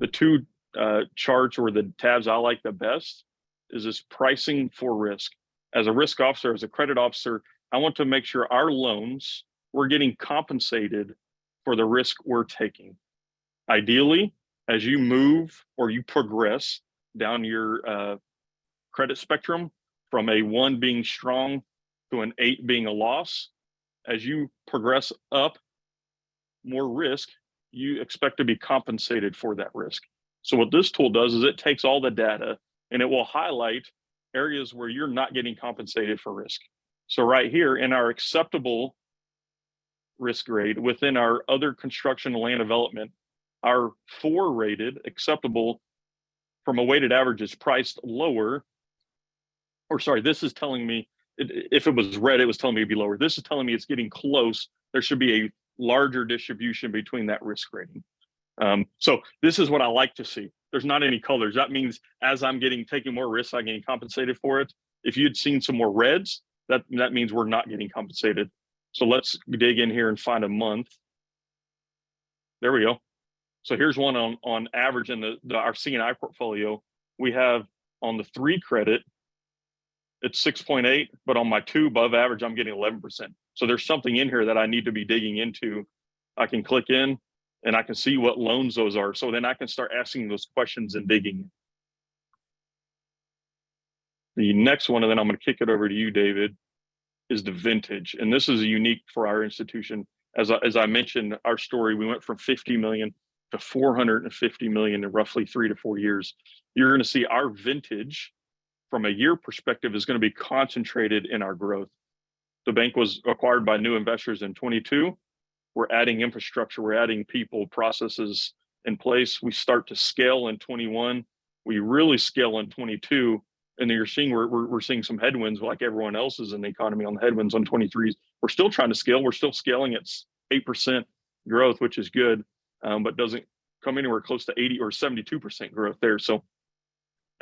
The two charts or the tabs I like the best is this pricing for risk. As a risk officer, as a credit officer, I want to make sure our loans, we're getting compensated for the risk we're taking. Ideally, as you move or you progress down your credit spectrum from a 1 being strong to an 8 being a loss, as you progress up more risk, you expect to be compensated for that risk. So what this tool does is it takes all the data and it will highlight areas where you're not getting compensated for risk. So right here in our acceptable risk grade within our other construction and land development, our 4 rated acceptable from a weighted average is priced lower. Or sorry, this is telling me, if it was red, it was telling me it'd be lower. This is telling me it's getting close. There should be a larger distribution between that risk rating. So this is what I like to see. There's not any colors. That means as I'm taking more risks, I'm getting compensated for it. If you'd seen some more reds, that means we're not getting compensated. So let's dig in here and find a month. There we go. So here's one on average in our C&I portfolio. We have on the 3 credit, it's 6.8, but on my 2 above average, I'm getting 11%. So there's something in here that I need to be digging into. I can click in and I can see what loans those are. So then I can start asking those questions and digging. The next one, and then I'm going to kick it over to you, David, is the vintage. And this is unique for our institution. As I mentioned, our story, we went from 50 million to 450 million in roughly 3 to 4 years. You're going to see our vintage from a year perspective is going to be concentrated in our growth. The bank was acquired by new investors in 22. We're adding infrastructure, we're adding people, processes in place. We start to scale in 21. We really scale in 22. And you're seeing we're seeing some headwinds like everyone else is in the economy on the headwinds on 23s. We're still trying to scale. We're still scaling at 8% growth, which is good, but doesn't come anywhere close to 80 or 72% growth there. So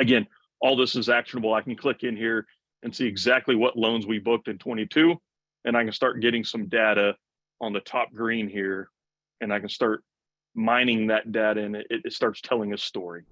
again, all this is actionable. I can click in here and see exactly what loans we booked in 22, and I can start getting some data on the top green here, and I can start mining that data, and it starts telling a story.